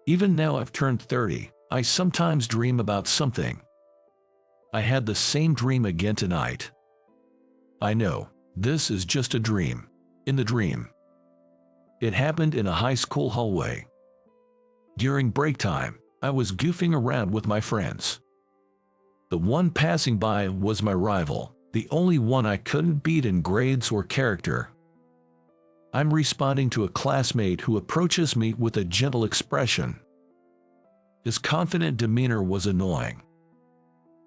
Even now I've turned 30, I sometimes dream about something. I had the same dream again tonight. I know, this is just a dream. In the dream, it happened in a high school hallway. During break time, I was goofing around with my friends. The one passing by was my rival, the only one I couldn't beat in grades or character. I'm responding to a classmate who approaches me with a gentle expression. His confident demeanor was annoying.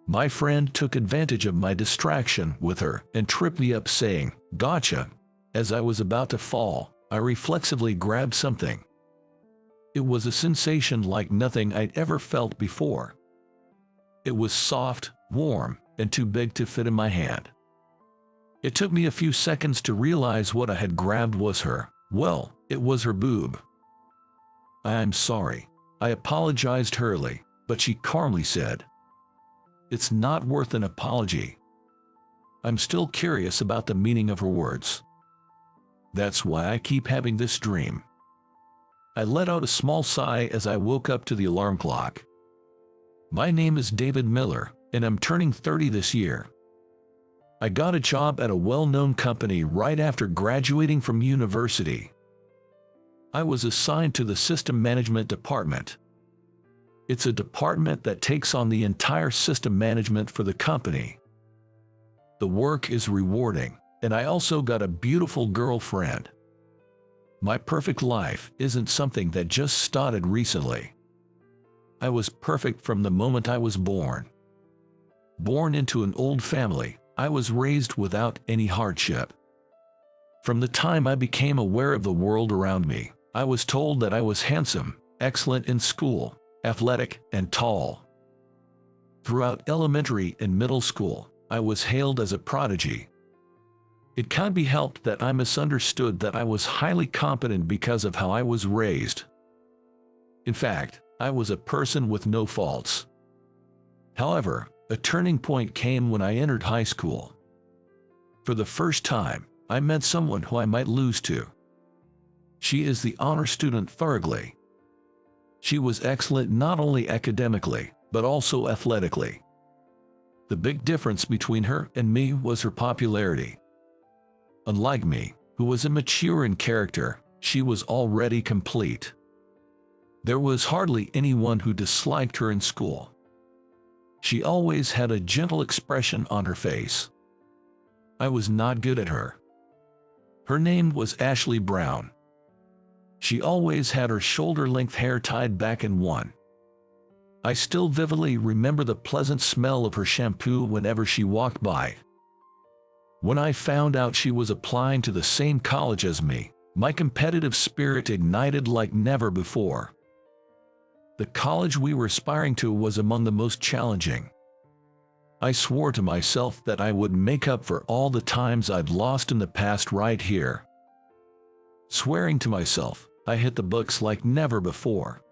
My friend took advantage of my distraction with her and tripped me up saying, "Gotcha." As I was about to fall, I reflexively grabbed something. It was a sensation like nothing I'd ever felt before. It was soft, warm, and too big to fit in my hand. It took me a few seconds to realize what I had grabbed was her. Well, it was her boob. "I'm sorry." I apologized hurriedly, but she calmly said, "It's not worth an apology." I'm still curious about the meaning of her words. That's why I keep having this dream. I let out a small sigh as I woke up to the alarm clock. My name is David Miller, and I'm turning 30 this year. I got a job at a well-known company right after graduating from university. I was assigned to the system management department. It's a department that takes on the entire system management for the company. The work is rewarding, and I also got a beautiful girlfriend. My perfect life isn't something that just started recently. I was perfect from the moment I was born. Born into an old family, I was raised without any hardship. From the time I became aware of the world around me, I was told that I was handsome, excellent in school, athletic, and tall. Throughout elementary and middle school, I was hailed as a prodigy. It can't be helped that I misunderstood that I was highly competent because of how I was raised. In fact, I was a person with no faults. However, a turning point came when I entered high school. For the first time, I met someone who I might lose to. She is the honor student Fargley. She was excellent not only academically, but also athletically. The big difference between her and me was her popularity. Unlike me, who was immature in character, she was already complete. There was hardly anyone who disliked her in school. She always had a gentle expression on her face. I was not good at her. Her name was Ashley Brown. She always had her shoulder-length hair tied back in one. I still vividly remember the pleasant smell of her shampoo whenever she walked by. When I found out she was applying to the same college as me, my competitive spirit ignited like never before. The college we were aspiring to was among the most challenging. I swore to myself that I would make up for all the times I'd lost in the past right here. Swearing to myself, I hit the books like never before.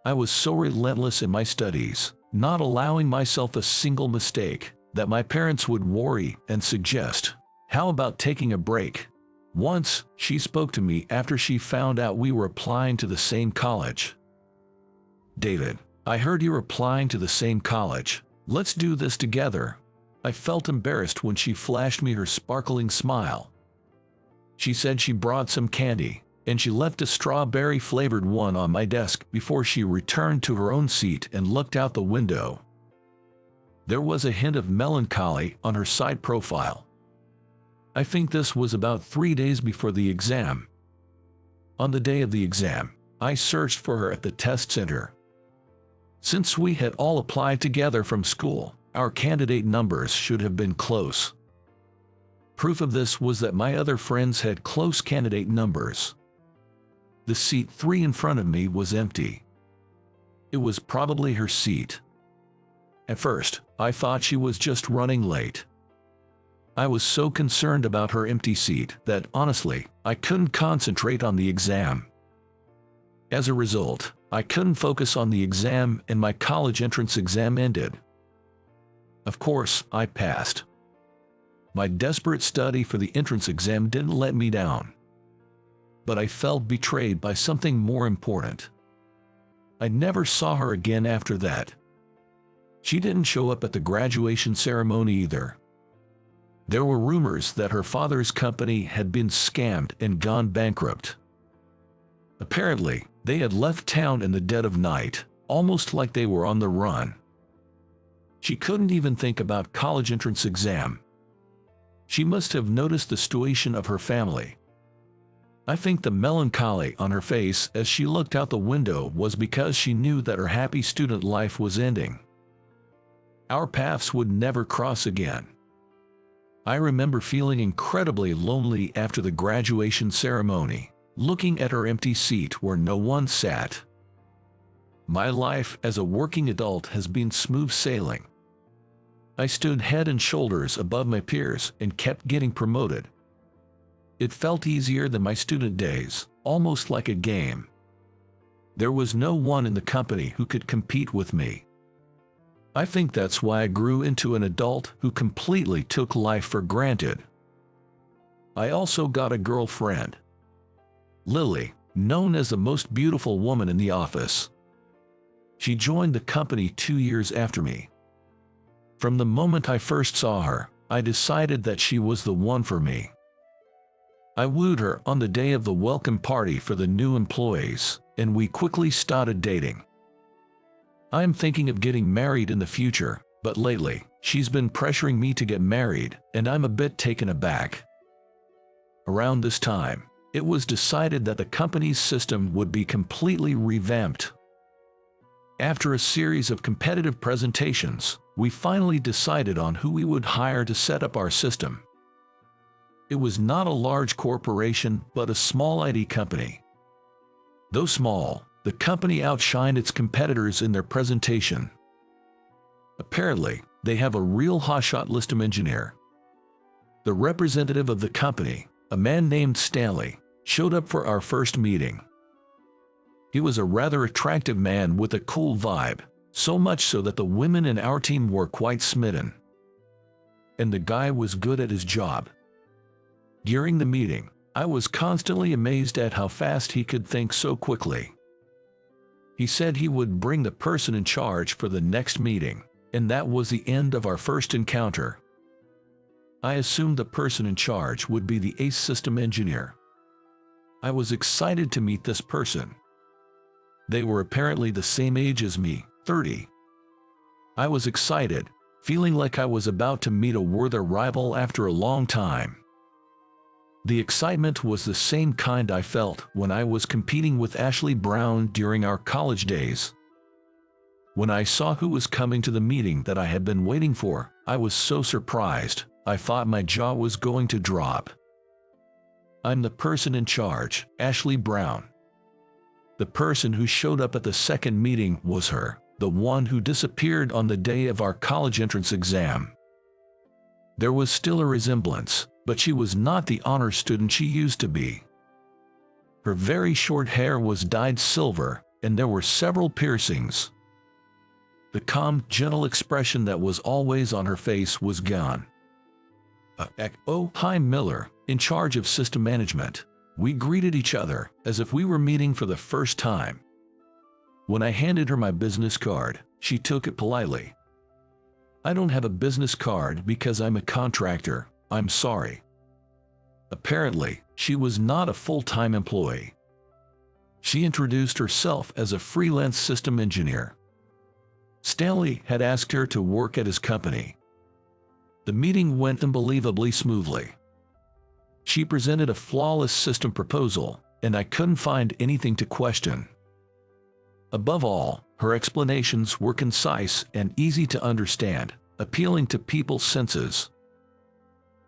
I was so relentless in my studies, not allowing myself a single mistake, that my parents would worry and suggest, "How about taking a break?" Once, she spoke to me after she found out we were applying to the same college. "David, I heard you're applying to the same college. Let's do this together." I felt embarrassed when she flashed me her sparkling smile. She said she brought some candy, and she left a strawberry-flavored one on my desk before she returned to her own seat and looked out the window. There was a hint of melancholy on her side profile. I think this was about 3 days before the exam. On the day of the exam, I searched for her at the test center. Since we had all applied together from school, our candidate numbers should have been close. Proof of this was that my other friends had close candidate numbers. The seat 3 in front of me was empty. It was probably her seat. At first, I thought she was just running late. I was so concerned about her empty seat that, honestly, I couldn't concentrate on the exam. As a result, I couldn't focus on the exam and my college entrance exam ended. Of course, I passed. My desperate study for the entrance exam didn't let me down. But I felt betrayed by something more important. I never saw her again after that. She didn't show up at the graduation ceremony either. There were rumors that her father's company had been scammed and gone bankrupt. Apparently, they had left town in the dead of night, almost like they were on the run. She couldn't even think about college entrance exam. She must have noticed the situation of her family. I think the melancholy on her face as she looked out the window was because she knew that her happy student life was ending. Our paths would never cross again. I remember feeling incredibly lonely after the graduation ceremony, looking at her empty seat where no one sat. My life as a working adult has been smooth sailing. I stood head and shoulders above my peers and kept getting promoted. It felt easier than my student days, almost like a game. There was no one in the company who could compete with me. I think that's why I grew into an adult who completely took life for granted. I also got a girlfriend. Lily, known as the most beautiful woman in the office. She joined the company 2 years after me. From the moment I first saw her, I decided that she was the one for me. I wooed her on the day of the welcome party for the new employees, and we quickly started dating. I'm thinking of getting married in the future, but lately, she's been pressuring me to get married, and I'm a bit taken aback. Around this time, it was decided that the company's system would be completely revamped. After a series of competitive presentations, we finally decided on who we would hire to set up our system. It was not a large corporation, but a small IT company. Though small, the company outshined its competitors in their presentation. Apparently, they have a real hotshot system engineer. The representative of the company, a man named Stanley, showed up for our first meeting. He was a rather attractive man with a cool vibe, so much so that the women in our team were quite smitten. And the guy was good at his job. During the meeting, I was constantly amazed at how fast he could think so quickly. He said he would bring the person in charge for the next meeting, and that was the end of our first encounter. I assumed the person in charge would be the ace system engineer. I was excited to meet this person. They were apparently the same age as me, 30. I was excited, feeling like I was about to meet a worthy rival after a long time. The excitement was the same kind I felt when I was competing with Ashley Brown during our college days. When I saw who was coming to the meeting that I had been waiting for, I was so surprised, I thought my jaw was going to drop. I'm the person in charge, Ashley Brown. The person who showed up at the second meeting was her, the one who disappeared on the day of our college entrance exam. There was still a resemblance, but she was not the honor student she used to be. Her very short hair was dyed silver, and there were several piercings. The calm, gentle expression that was always on her face was gone. Oh, hi Miller, in charge of system management. We greeted each other as if we were meeting for the first time. When I handed her my business card, she took it politely. I don't have a business card because I'm a contractor, I'm sorry. Apparently, she was not a full-time employee. She introduced herself as a freelance system engineer. Stanley had asked her to work at his company. The meeting went unbelievably smoothly. She presented a flawless system proposal, and I couldn't find anything to question. Above all, her explanations were concise and easy to understand, appealing to people's senses.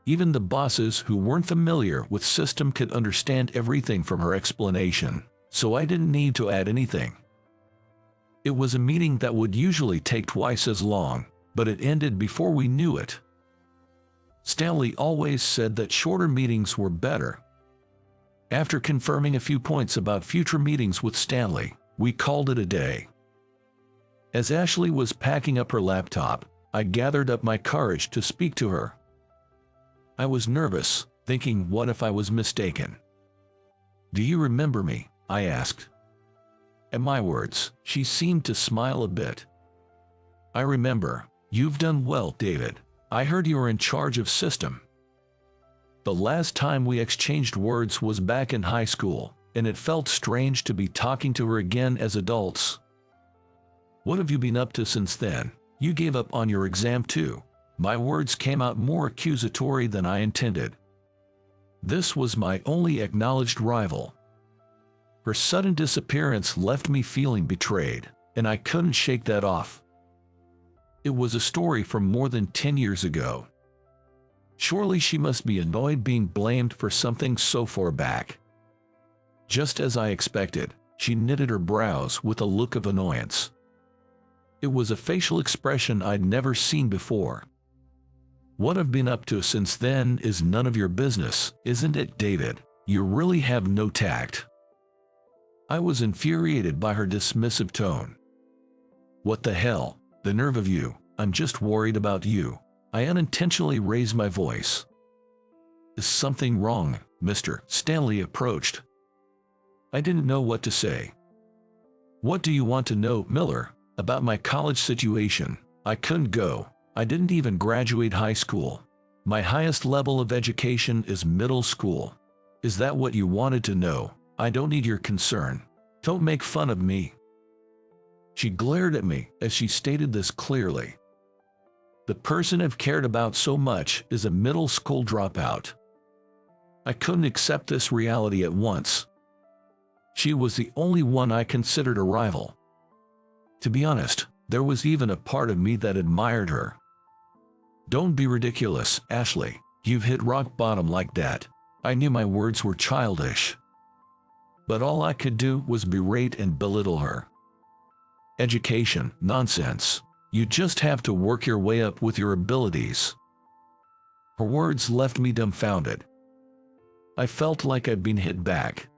Even the bosses who weren't familiar with system could understand everything from her explanation, so I didn't need to add anything. It was a meeting that would usually take twice as long, but it ended before we knew it. Stanley always said that shorter meetings were better. After confirming a few points about future meetings with Stanley, we called it a day. As Ashley was packing up her laptop, I gathered up my courage to speak to her. I was nervous, thinking what if I was mistaken. "Do you remember me?" I asked. At my words, she seemed to smile a bit. I remember. You've done well, David. I heard you were in charge of system. The last time we exchanged words was back in high school, and it felt strange to be talking to her again as adults. What have you been up to since then? You gave up on your exam too. My words came out more accusatory than I intended. This was my only acknowledged rival. Her sudden disappearance left me feeling betrayed, and I couldn't shake that off. It was a story from more than 10 years ago. Surely she must be annoyed being blamed for something so far back. Just as I expected, she knitted her brows with a look of annoyance. It was a facial expression I'd never seen before. What I've been up to since then is none of your business, isn't it, David? You really have no tact. I was infuriated by her dismissive tone. What the hell? The nerve of you. I'm just worried about you. I unintentionally raised my voice. Is something wrong, Mr. Stanley approached. I didn't know what to say. What do you want to know, Miller? About my college situation? I couldn't go. I didn't even graduate high school. My highest level of education is middle school. Is that what you wanted to know? I don't need your concern. Don't make fun of me. She glared at me as she stated this clearly. The person I've cared about so much is a middle school dropout. I couldn't accept this reality at once. She was the only one I considered a rival. To be honest, there was even a part of me that admired her. Don't be ridiculous, Ashley. You've hit rock bottom like that. I knew my words were childish. But all I could do was berate and belittle her. Education, nonsense. You just have to work your way up with your abilities. Her words left me dumbfounded. I felt like I'd been hit back.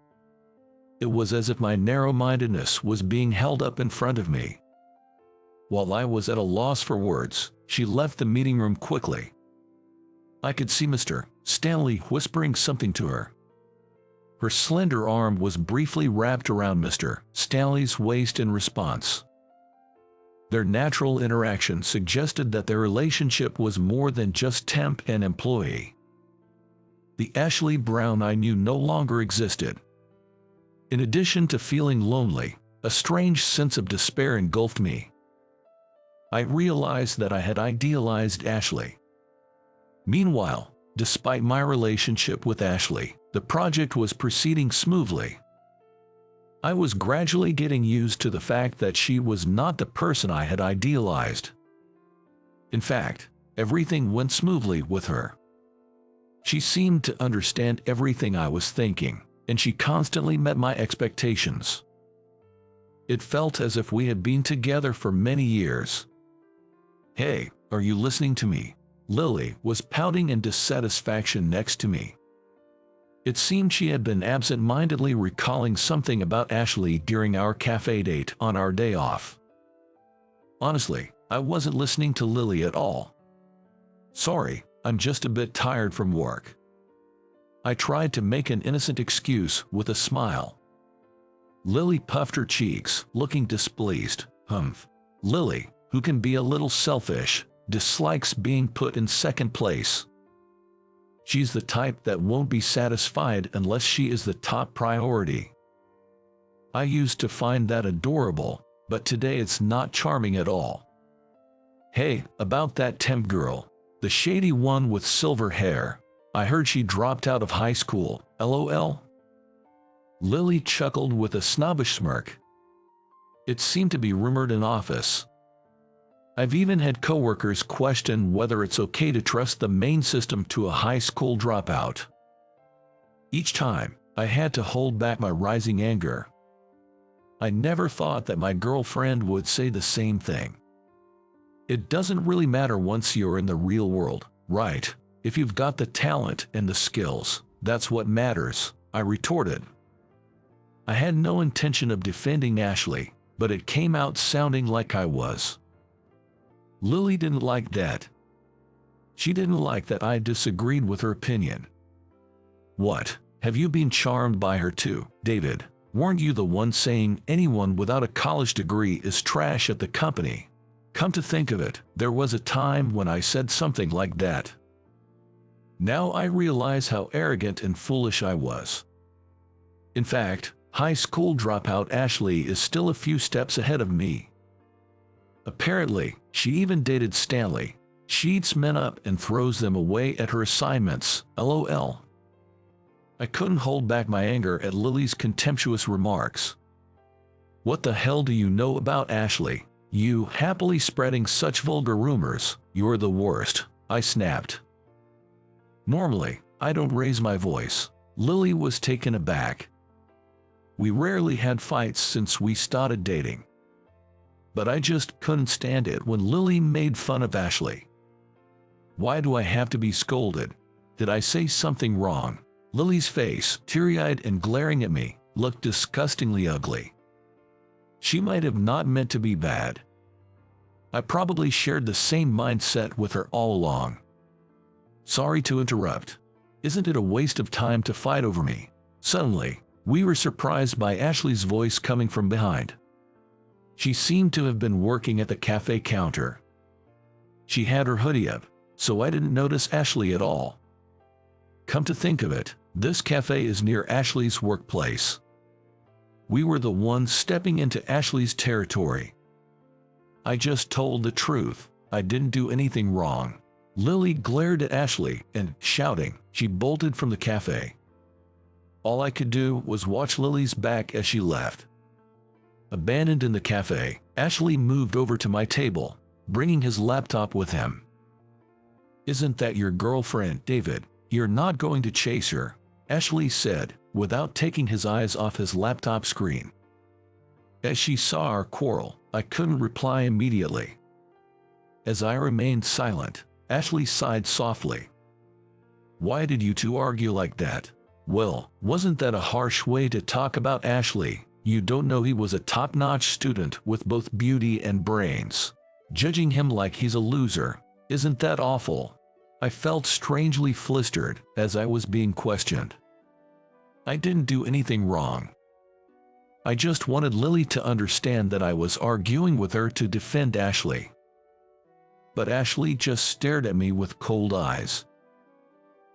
It was as if my narrow-mindedness was being held up in front of me. While I was at a loss for words, she left the meeting room quickly. I could see Mr. Stanley whispering something to her. Her slender arm was briefly wrapped around Mr. Stanley's waist in response. Their natural interaction suggested that their relationship was more than just temp and employee. The Ashley Brown I knew no longer existed. In addition to feeling lonely, a strange sense of despair engulfed me. I realized that I had idealized Ashley. Meanwhile, despite my relationship with Ashley, the project was proceeding smoothly. I was gradually getting used to the fact that she was not the person I had idealized. In fact, everything went smoothly with her. She seemed to understand everything I was thinking, and she constantly met my expectations. It felt as if we had been together for many years. Hey, are you listening to me? Lily was pouting in dissatisfaction next to me. It seemed she had been absent-mindedly recalling something about Ashley during our cafe date on our day off. Honestly, I wasn't listening to Lily at all. Sorry, I'm just a bit tired from work. I tried to make an innocent excuse with a smile. Lily puffed her cheeks, looking displeased. Lily, who can be a little selfish, dislikes being put in second place. She's the type that won't be satisfied unless she is the top priority. I used to find that adorable, but today it's not charming at all. Hey, about that temp girl, the shady one with silver hair. I heard she dropped out of high school, LOL. Lily chuckled with a snobbish smirk. It seemed to be rumored in office. I've even had coworkers question whether it's okay to trust the main system to a high school dropout. Each time, I had to hold back my rising anger. I never thought that my girlfriend would say the same thing. It doesn't really matter once you're in the real world, right? If you've got the talent and the skills, that's what matters, I retorted. I had no intention of defending Ashley, but it came out sounding like I was. Lily didn't like that. She didn't like that I disagreed with her opinion. What, have you been charmed by her too, David? Weren't you the one saying anyone without a college degree is trash at the company? Come to think of it, there was a time when I said something like that. Now I realize how arrogant and foolish I was. In fact, high school dropout Ashley is still a few steps ahead of me. Apparently, she even dated Stanley. She eats men up and throws them away at her assignments, LOL. I couldn't hold back my anger at Lily's contemptuous remarks. What the hell do you know about Ashley? You happily spreading such vulgar rumors, you're the worst, I snapped. Normally, I don't raise my voice. Lily was taken aback. We rarely had fights since we started dating. But I just couldn't stand it when Lily made fun of Ashley. Why do I have to be scolded? Did I say something wrong? Lily's face, teary-eyed and glaring at me, looked disgustingly ugly. She might have not meant to be bad. I probably shared the same mindset with her all along. Sorry to interrupt. Isn't it a waste of time to fight over me? Suddenly, we were surprised by Ashley's voice coming from behind. She seemed to have been working at the cafe counter. She had her hoodie up, so I didn't notice Ashley at all. Come to think of it, this cafe is near Ashley's workplace. We were the ones stepping into Ashley's territory. I just told the truth. I didn't do anything wrong. Lily glared at Ashley and, shouting, she bolted from the cafe. All I could do was watch Lily's back as she left. Abandoned in the cafe, Ashley moved over to my table, bringing his laptop with him. Isn't that your girlfriend, David? You're not going to chase her, Ashley said, without taking his eyes off his laptop screen. As she saw our quarrel, I couldn't reply immediately. As I remained silent, Ashley sighed softly. Why did you two argue like that? Well, wasn't that a harsh way to talk about Ashley? You don't know he was a top-notch student with both beauty and brains. Judging him like he's a loser, isn't that awful? I felt strangely flustered as I was being questioned. I didn't do anything wrong. I just wanted Lily to understand that I was arguing with her to defend Ashley. But Ashley just stared at me with cold eyes.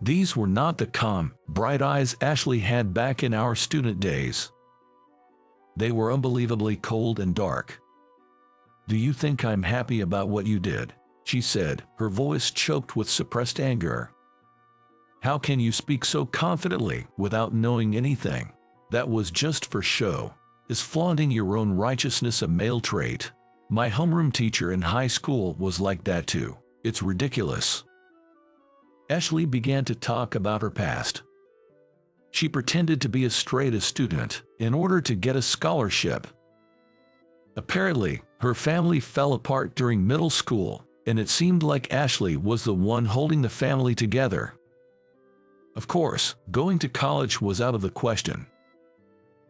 These were not the calm, bright eyes Ashley had back in our student days. They were unbelievably cold and dark. Do you think I'm happy about what you did? She said, her voice choked with suppressed anger. How can you speak so confidently without knowing anything? That was just for show. Is flaunting your own righteousness a male trait? My homeroom teacher in high school was like that too. It's ridiculous. Ashley began to talk about her past. She pretended to be a straight-A student in order to get a scholarship. Apparently, her family fell apart during middle school, and it seemed like Ashley was the one holding the family together. Of course, going to college was out of the question.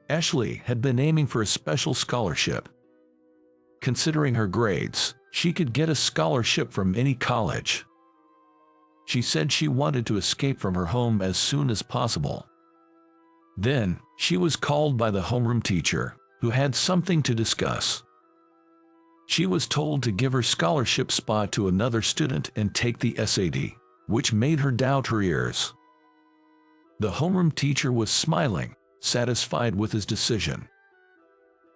Ashley had been aiming for a special scholarship. Considering her grades, she could get a scholarship from any college. She said she wanted to escape from her home as soon as possible. Then, she was called by the homeroom teacher, who had something to discuss. She was told to give her scholarship spot to another student and take the SAT, which made her doubt her ears. The homeroom teacher was smiling, satisfied with his decision.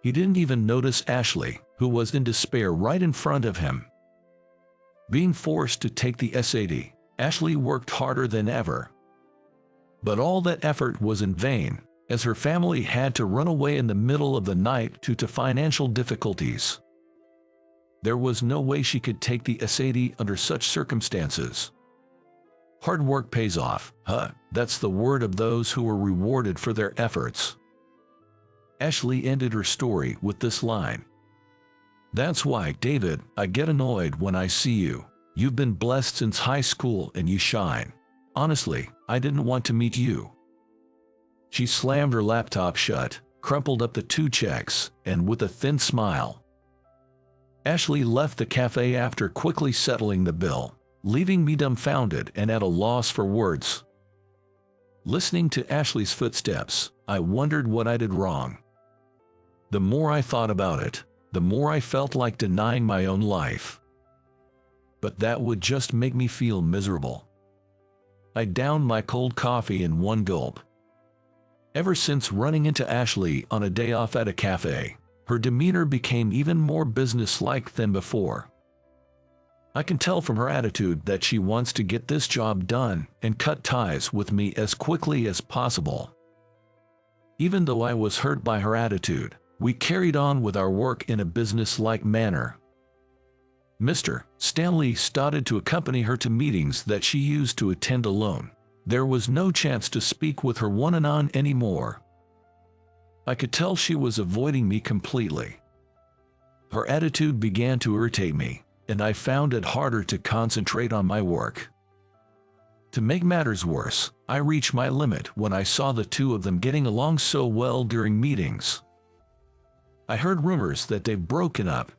He didn't even notice Ashley, who was in despair right in front of him. Being forced to take the SAT, Ashley worked harder than ever. But all that effort was in vain, as her family had to run away in the middle of the night due to financial difficulties. There was no way she could take the SAT under such circumstances. Hard work pays off, that's the word of those who were rewarded for their efforts. Ashley ended her story with this line. That's why, David, I get annoyed when I see you. You've been blessed since high school and you shine. Honestly, I didn't want to meet you. She slammed her laptop shut, crumpled up the 2 checks, and with a thin smile. Ashley left the cafe after quickly settling the bill, leaving me dumbfounded and at a loss for words. Listening to Ashley's footsteps, I wondered what I did wrong. The more I thought about it, the more I felt like denying my own life. But that would just make me feel miserable. I downed my cold coffee in one gulp. Ever since running into Ashley on a day off at a cafe, her demeanor became even more businesslike than before. I can tell from her attitude that she wants to get this job done and cut ties with me as quickly as possible. Even though I was hurt by her attitude, we carried on with our work in a businesslike manner. Mr. Stanley started to accompany her to meetings that she used to attend alone. There was no chance to speak with her one-on-one anymore. I could tell she was avoiding me completely. Her attitude began to irritate me, and I found it harder to concentrate on my work. To make matters worse, I reached my limit when I saw the two of them getting along so well during meetings. I heard rumors that they've broken up.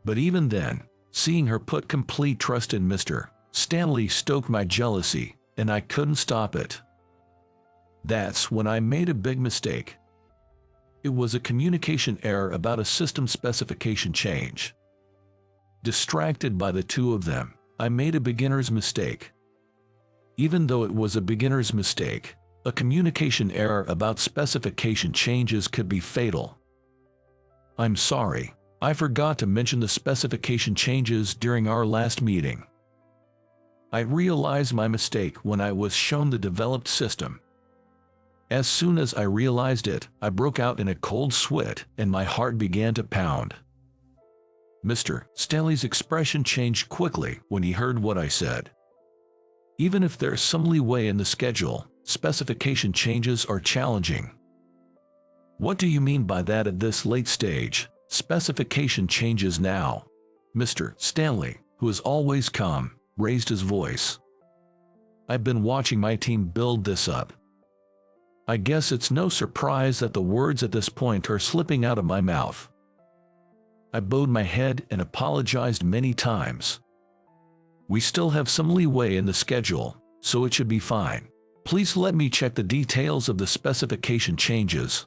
But even then, seeing her put complete trust in Mr. Stanley stoked my jealousy, and I couldn't stop it. That's when I made a big mistake. It was a communication error about a system specification change. Distracted by the two of them, I made a beginner's mistake. Even though it was a beginner's mistake, a communication error about specification changes could be fatal. I'm sorry, I forgot to mention the specification changes during our last meeting. I realized my mistake when I was shown the developed system. As soon as I realized it, I broke out in a cold sweat and my heart began to pound. Mr. Stanley's expression changed quickly when he heard what I said. Even if there's some leeway in the schedule, specification changes are challenging. What do you mean by that at this late stage? Specification changes now. Mr. Stanley, who is always calm, raised his voice. I've been watching my team build this up. I guess it's no surprise that the words at this point are slipping out of my mouth. I bowed my head and apologized many times. We still have some leeway in the schedule, so it should be fine. Please let me check the details of the specification changes.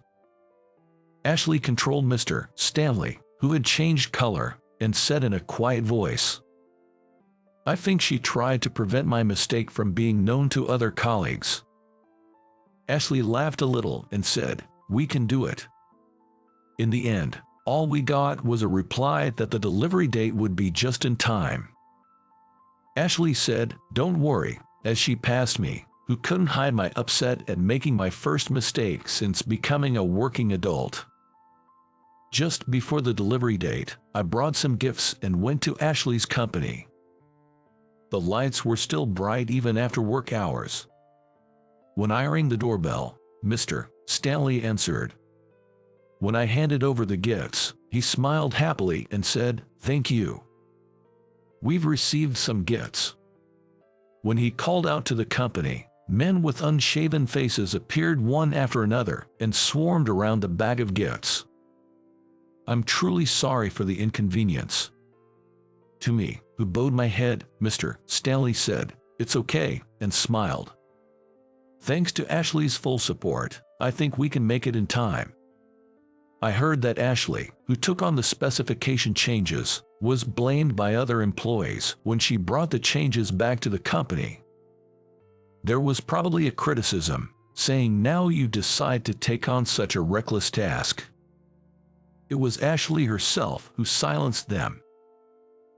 Ashley controlled Mr. Stanley, who had changed color, and said in a quiet voice. I think she tried to prevent my mistake from being known to other colleagues. Ashley laughed a little and said, "We can do it." In the end, all we got was a reply that the delivery date would be just in time. Ashley said, "Don't worry," as she passed me, who couldn't hide my upset at making my first mistake since becoming a working adult. Just before the delivery date, I brought some gifts and went to Ashley's company. The lights were still bright even after work hours. When I rang the doorbell, Mr. Stanley answered. When I handed over the gifts, he smiled happily and said, "Thank you. We've received some gifts." When he called out to the company, men with unshaven faces appeared one after another and swarmed around the bag of gifts. I'm truly sorry for the inconvenience. To me, who bowed my head, Mr. Stanley said, "It's okay," and smiled. Thanks to Ashley's full support, I think we can make it in time. I heard that Ashley, who took on the specification changes, was blamed by other employees when she brought the changes back to the company. There was probably a criticism, saying, "Now you decide to take on such a reckless task." It was Ashley herself who silenced them.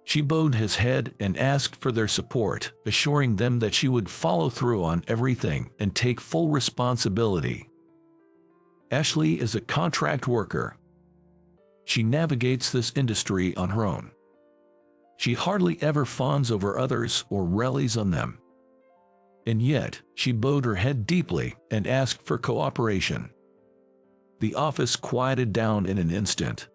She bowed his head and asked for their support, assuring them that she would follow through on everything and take full responsibility. Ashley is a contract worker. She navigates this industry on her own. She hardly ever fawns over others or rallies on them. And yet, she bowed her head deeply and asked for cooperation. The office quieted down in an instant.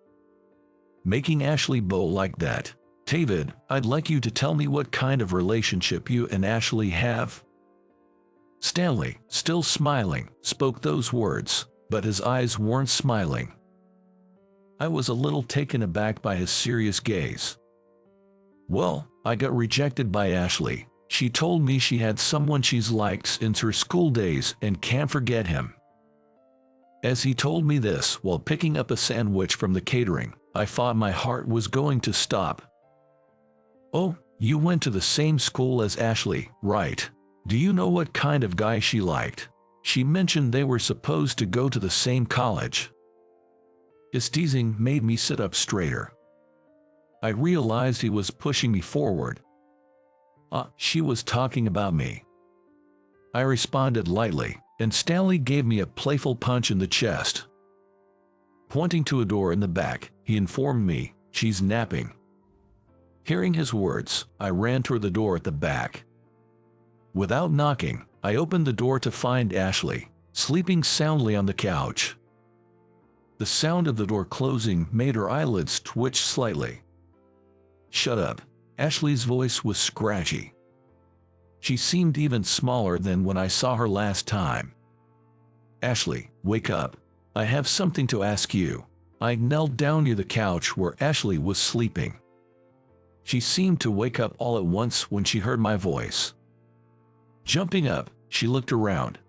Making Ashley bow like that, "David, I'd like you to tell me what kind of relationship you and Ashley have." Stanley, still smiling, spoke those words, but his eyes weren't smiling. I was a little taken aback by his serious gaze. "Well, I got rejected by Ashley. She told me she had someone she's liked since her school days and can't forget him." As he told me this while picking up a sandwich from the catering, I thought my heart was going to stop. "Oh, you went to the same school as Ashley, right? Do you know what kind of guy she liked? She mentioned they were supposed to go to the same college." His teasing made me sit up straighter. I realized he was pushing me forward. She was talking about me." I responded lightly, and Stanley gave me a playful punch in the chest. Pointing to a door in the back, he informed me, "She's napping." Hearing his words, I ran toward the door at the back. Without knocking, I opened the door to find Ashley, sleeping soundly on the couch. The sound of the door closing made her eyelids twitch slightly. "Shut up." Ashley's voice was scratchy. She seemed even smaller than when I saw her last time. "Ashley, wake up. I have something to ask you." I knelt down near the couch where Ashley was sleeping. She seemed to wake up all at once when she heard my voice. Jumping up, she looked around.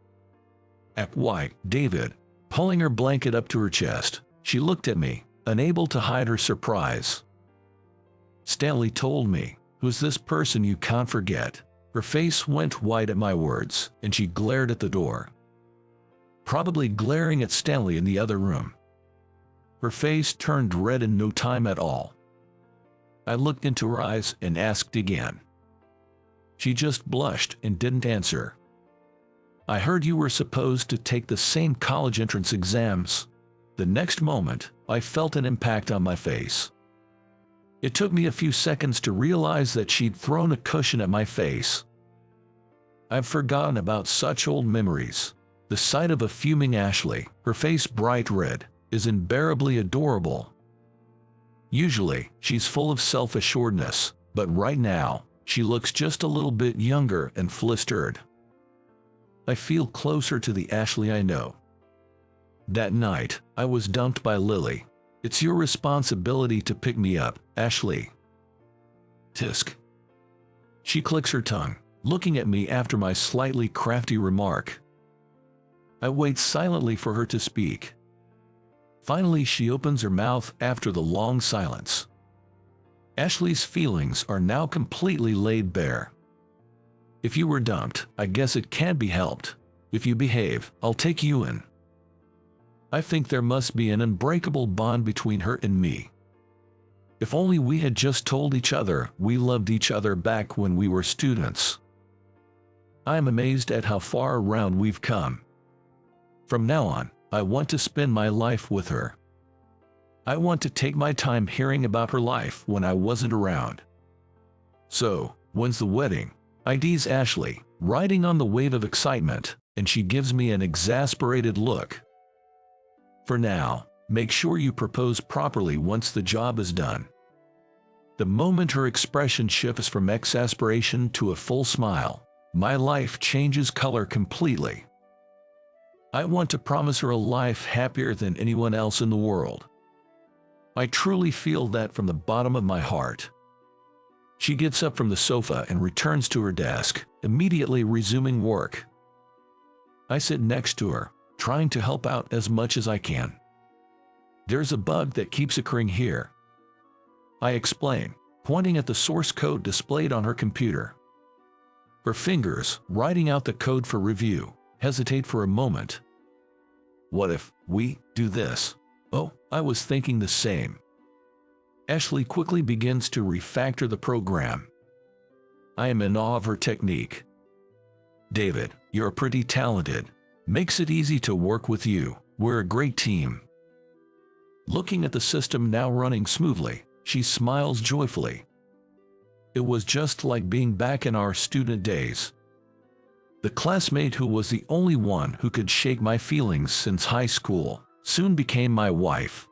Why, David. Pulling her blanket up to her chest, she looked at me, unable to hide her surprise. "Stanley told me, who's this person you can't forget?" Her face went white at my words, and she glared at the door. Probably glaring at Stanley in the other room. Her face turned red in no time at all. I looked into her eyes and asked again. She just blushed and didn't answer. "I heard you were supposed to take the same college entrance exams." The next moment, I felt an impact on my face. It took me a few seconds to realize that she'd thrown a cushion at my face. I've forgotten about such old memories. The sight of a fuming Ashley, her face bright red, is unbearably adorable. Usually, she's full of self-assuredness, but right now, she looks just a little bit younger and flustered. I feel closer to the Ashley I know. That night, I was dumped by Lily. "It's your responsibility to pick me up, Ashley." Tisk. She clicks her tongue, looking at me after my slightly crafty remark. I wait silently for her to speak. Finally, she opens her mouth after the long silence. Ashley's feelings are now completely laid bare. "If you were dumped, I guess it can't be helped. If you behave, I'll take you in." I think there must be an unbreakable bond between her and me. If only we had just told each other we loved each other back when we were students. I am amazed at how far around we've come. From now on, I want to spend my life with her. I want to take my time hearing about her life when I wasn't around. "So, when's the wedding?" I tease Ashley, riding on the wave of excitement, and she gives me an exasperated look. "For now, make sure you propose properly once the job is done." The moment her expression shifts from exasperation to a full smile, my life changes color completely. I want to promise her a life happier than anyone else in the world. I truly feel that from the bottom of my heart. She gets up from the sofa and returns to her desk, immediately resuming work. I sit next to her, trying to help out as much as I can. "There's a bug that keeps occurring here," I explain, pointing at the source code displayed on her computer. Her fingers, writing out the code for review, hesitate for a moment. "What if we do this?" "Oh, I was thinking the same." Ashley quickly begins to refactor the program. I am in awe of her technique. "David, you're pretty talented. Makes it easy to work with you. We're a great team." Looking at the system now running smoothly, she smiles joyfully. It was just like being back in our student days. The classmate who was the only one who could shake my feelings since high school soon became my wife.